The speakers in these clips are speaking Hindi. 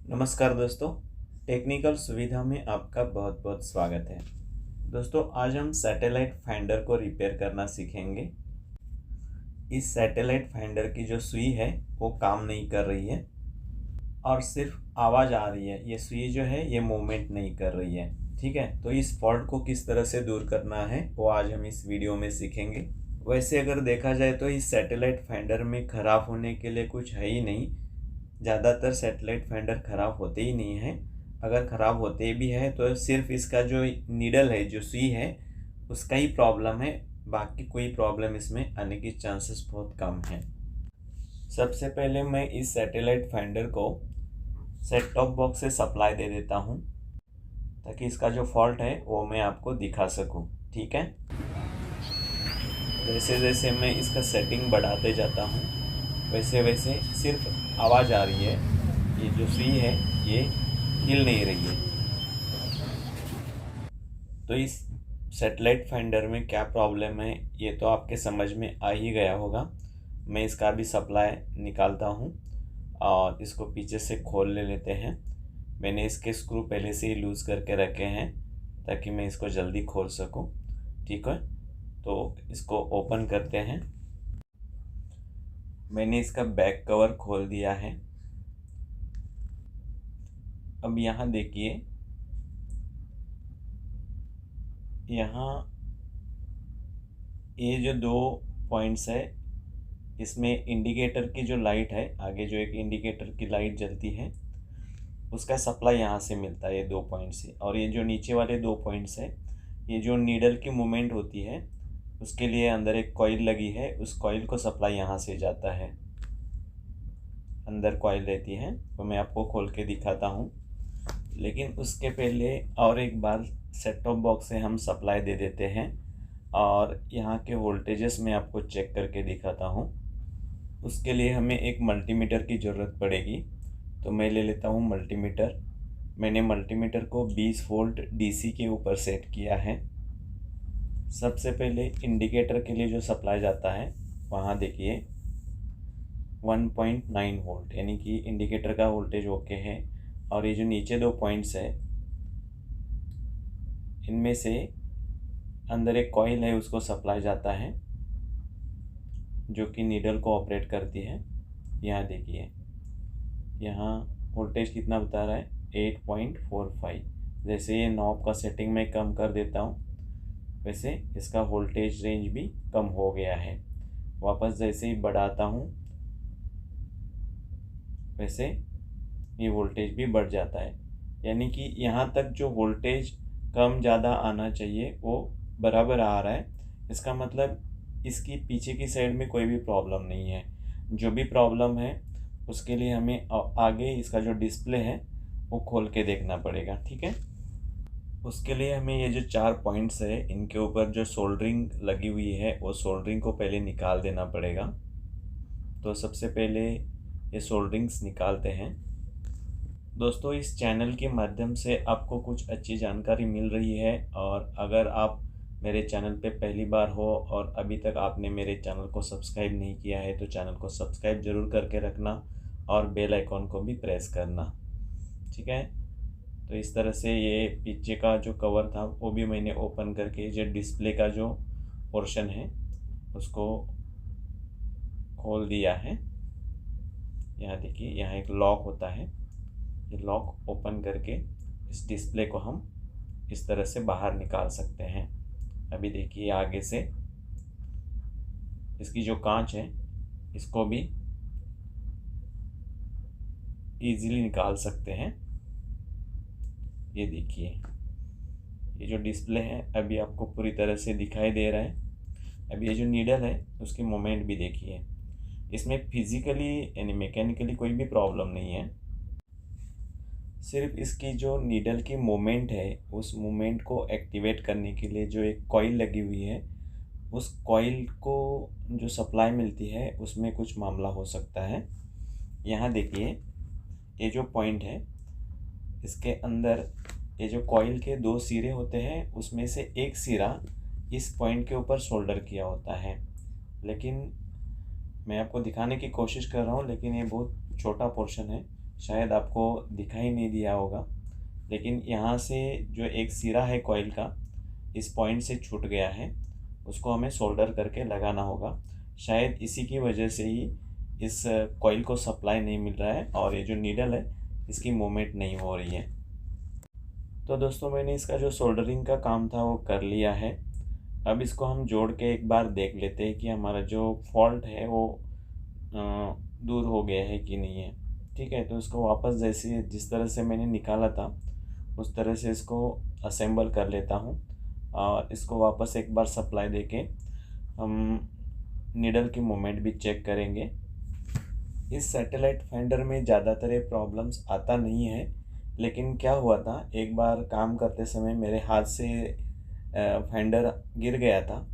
नमस्कार दोस्तों, टेक्निकल सुविधा में आपका बहुत बहुत स्वागत है। दोस्तों, आज हम सैटेलाइट फाइंडर को रिपेयर करना सीखेंगे। इस सैटेलाइट फाइंडर की जो सुई है वो काम नहीं कर रही है और सिर्फ आवाज़ आ रही है। ये सुई जो है ये मूवमेंट नहीं कर रही है। ठीक है, तो इस फॉल्ट को किस तरह से दूर करना है वो आज हम इस वीडियो में सीखेंगे। वैसे अगर देखा जाए तो इस सैटेलाइट फाइंडर में ख़राब होने के लिए कुछ है ही नहीं। ज़्यादातर सैटेलाइट फाइंडर ख़राब होते ही नहीं हैं। अगर ख़राब होते भी है तो सिर्फ इसका जो नीडल है, जो सुई है, उसका ही प्रॉब्लम है। बाकी कोई प्रॉब्लम इसमें आने की चांसेस बहुत कम है। सबसे पहले मैं इस सैटेलाइट फाइंडर को सेट टॉप बॉक्स से सप्लाई दे देता हूँ ताकि इसका जो फॉल्ट है वो मैं आपको दिखा सकूँ। ठीक है, जैसे जैसे मैं इसका सेटिंग बढ़ाते जाता हूँ वैसे वैसे सिर्फ आवाज़ आ रही है। ये जो सुई है ये हिल नहीं रही है। तो इस सैटेलाइट फाइंडर में क्या प्रॉब्लम है ये तो आपके समझ में आ ही गया होगा। मैं इसका भी सप्लाई निकालता हूँ और इसको पीछे से खोल लेते हैं। मैंने इसके स्क्रू पहले से ही लूज़ करके रखे हैं ताकि मैं इसको जल्दी खोल सकूँ। ठीक है, तो इसको ओपन करते हैं। मैंने इसका बैक कवर खोल दिया है। अब यहाँ देखिए, यहाँ ये जो दो पॉइंट्स है इसमें इंडिकेटर की जो लाइट है, आगे जो एक इंडिकेटर की लाइट जलती है उसका सप्लाई यहाँ से मिलता है, ये दो पॉइंट से। और ये जो नीचे वाले दो पॉइंट्स है, ये जो नीडल की मूवमेंट होती है उसके लिए अंदर एक कॉइल लगी है, उस कॉइल को सप्लाई यहाँ से जाता है। अंदर कॉइल रहती है, तो मैं आपको खोल के दिखाता हूँ। लेकिन उसके पहले और एक बार सेट टॉप बॉक्स से हम सप्लाई दे देते हैं और यहाँ के वोल्टेजेस मैं आपको चेक करके दिखाता हूँ। उसके लिए हमें एक मल्टीमीटर की ज़रूरत पड़ेगी, तो मैं ले लेता हूँ मल्टीमीटर। मैंने मल्टीमीटर को 20 वोल्ट डीसी के ऊपर सेट किया है। सबसे पहले इंडिकेटर के लिए जो सप्लाई जाता है वहाँ देखिए 1.9 वोल्ट, यानी कि इंडिकेटर का वोल्टेज ओके है। और ये जो नीचे दो पॉइंट्स है इनमें से अंदर एक कॉइल है, उसको सप्लाई जाता है जो कि नीडल को ऑपरेट करती है। यहाँ देखिए, यहाँ वोल्टेज कितना बता रहा है, 8.45। जैसे ये नॉब का सेटिंग में कम कर देता हूँ वैसे इसका वोल्टेज रेंज भी कम हो गया है। वापस जैसे ही बढ़ाता हूँ वैसे ये वोल्टेज भी बढ़ जाता है। यानी कि यहाँ तक जो वोल्टेज कम ज़्यादा आना चाहिए वो बराबर आ रहा है। इसका मतलब इसकी पीछे की साइड में कोई भी प्रॉब्लम नहीं है। जो भी प्रॉब्लम है उसके लिए हमें आगे इसका जो डिस्प्ले है वो खोल के देखना पड़ेगा। ठीक है, उसके लिए हमें ये जो 4 पॉइंट्स है इनके ऊपर जो सोल्डरिंग लगी हुई है वो सोल्डरिंग को पहले निकाल देना पड़ेगा। तो सबसे पहले ये सोल्डरिंग्स निकालते हैं। दोस्तों, इस चैनल के माध्यम से आपको कुछ अच्छी जानकारी मिल रही है, और अगर आप मेरे चैनल पे पहली बार हो और अभी तक आपने मेरे चैनल को सब्सक्राइब नहीं किया है तो चैनल को सब्सक्राइब ज़रूर करके रखना और बेल आइकॉन को भी प्रेस करना। ठीक है, तो इस तरह से ये पीछे का जो कवर था वो भी मैंने ओपन करके जो डिस्प्ले का जो पोर्शन है उसको खोल दिया है। यहाँ देखिए, यहाँ एक लॉक होता है, ये लॉक ओपन करके इस डिस्प्ले को हम इस तरह से बाहर निकाल सकते हैं। अभी देखिए, आगे से इसकी जो कांच है इसको भी इजीली निकाल सकते हैं। ये देखिए, ये जो डिस्प्ले है अभी आपको पूरी तरह से दिखाई दे रहा है। अभी ये जो नीडल है उसकी मोमेंट भी देखिए। इसमें फिजिकली यानी मैकेनिकली कोई भी प्रॉब्लम नहीं है, सिर्फ इसकी जो नीडल की मूवमेंट है उस मूवमेंट को एक्टिवेट करने के लिए जो एक कॉइल लगी हुई है, उस कॉइल को जो सप्लाई मिलती है उसमें कुछ मामला हो सकता है। यहाँ देखिए, ये जो पॉइंट है इसके अंदर ये जो कॉइल के दो सिरे होते हैं उसमें से एक सिरा इस पॉइंट के ऊपर सोल्डर किया होता है। लेकिन मैं आपको दिखाने की कोशिश कर रहा हूँ, लेकिन ये बहुत छोटा पोर्शन है, शायद आपको दिखाई नहीं दिया होगा, लेकिन यहाँ से जो एक सिरा है कॉइल का इस पॉइंट से छूट गया है, उसको हमें सोल्डर करके लगाना होगा। शायद इसी की वजह से ही इस कॉइल को सप्लाई नहीं मिल रहा है और ये जो नीडल है इसकी मूवमेंट नहीं हो रही है। तो दोस्तों मैंने इसका जो सोल्डरिंग का काम था वो कर लिया है। अब इसको हम जोड़ के एक बार देख लेते हैं कि हमारा जो फॉल्ट है वो दूर हो गया है कि नहीं है। ठीक है, तो इसको वापस जैसे जिस तरह से मैंने निकाला था उस तरह से इसको असेंबल कर लेता हूँ और इसको वापस एक बार सप्लाई देके हम नीडल की मूवमेंट भी चेक करेंगे। इस सैटेलाइट फाइंडर में ज़्यादातर ये प्रॉब्लम्स आता नहीं है, लेकिन क्या हुआ था एक बार काम करते समय मेरे हाथ से फाइंडर गिर गया था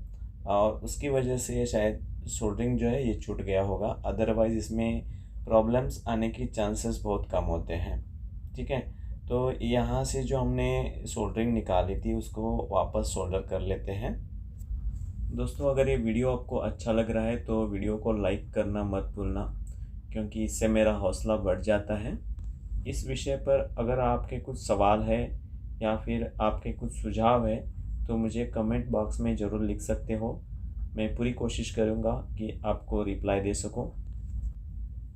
और उसकी वजह से ये शायद सोल्डरिंग जो है ये छूट गया होगा। अदरवाइज़ इसमें प्रॉब्लम्स आने की चांसेस बहुत कम होते हैं। ठीक है, तो यहाँ से जो हमने सोल्डरिंग निकाली थी उसको वापस सोल्डर कर लेते हैं। दोस्तों अगर ये वीडियो आपको अच्छा लग रहा है तो वीडियो को लाइक करना मत भूलना, क्योंकि इससे मेरा हौसला बढ़ जाता है। इस विषय पर अगर आपके कुछ सवाल है या फिर आपके कुछ सुझाव है तो मुझे कमेंट बॉक्स में ज़रूर लिख सकते हो। मैं पूरी कोशिश करूँगा कि आपको रिप्लाई दे सकूँ।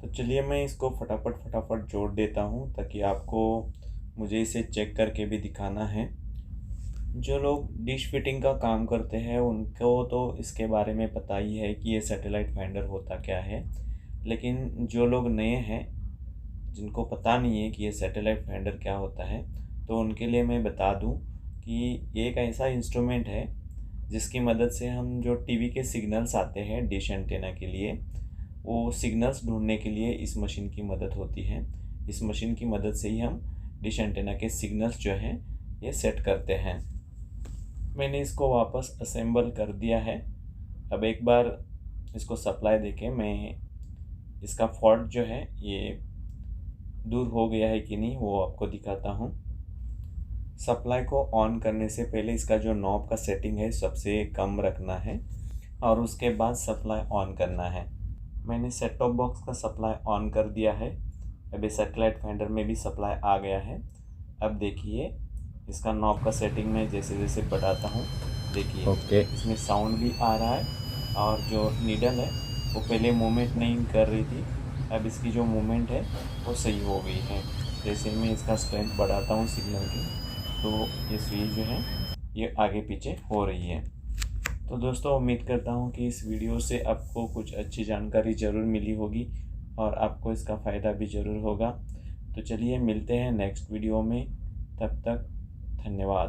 तो चलिए मैं इसको फटाफट जोड़ देता हूँ ताकि आपको मुझे इसे चेक करके भी दिखाना है। जो लोग डिश फिटिंग का काम करते हैं उनको तो इसके बारे में पता ही है कि ये सैटेलाइट फाइंडर होता क्या है, लेकिन जो लोग नए हैं जिनको पता नहीं है कि ये सैटेलाइट फाइंडर क्या होता है तो उनके लिए मैं बता दूं कि ये एक ऐसा इंस्ट्रूमेंट है जिसकी मदद से हम जो टीवी के सिग्नल्स आते हैं डिश एंटेना के लिए, वो सिग्नल्स ढूंढने के लिए इस मशीन की मदद होती है। इस मशीन की मदद से ही हम डिश एंटेना के सिग्नल्स जो हैं ये सेट करते हैं। मैंने इसको वापस असेंबल कर दिया है। अब एक बार इसको सप्लाई देके मैं इसका फॉल्ट जो है ये दूर हो गया है कि नहीं वो आपको दिखाता हूँ। सप्लाई को ऑन करने से पहले इसका जो नॉब का सेटिंग है सबसे कम रखना है और उसके बाद सप्लाई ऑन करना है। मैंने सेट टॉप बॉक्स का सप्लाई ऑन कर दिया है। अभी सैटेलाइट फाइंडर में भी सप्लाई आ गया है। अब देखिए इसका नॉब का सेटिंग में जैसे जैसे बढ़ाता हूँ, देखिए इसमें साउंड भी आ रहा है और जो नीडल है वो पहले मूवमेंट नहीं कर रही थी, अब इसकी जो मूवमेंट है वो सही हो गई है। जैसे मैं इसका स्ट्रेंथ बढ़ाता हूँ सिग्नल की तो ये स्विच जो है ये आगे पीछे हो रही है। तो दोस्तों उम्मीद करता हूँ कि इस वीडियो से आपको कुछ अच्छी जानकारी ज़रूर मिली होगी और आपको इसका फ़ायदा भी ज़रूर होगा। तो चलिए मिलते हैं नेक्स्ट वीडियो में, तब तक धन्यवाद।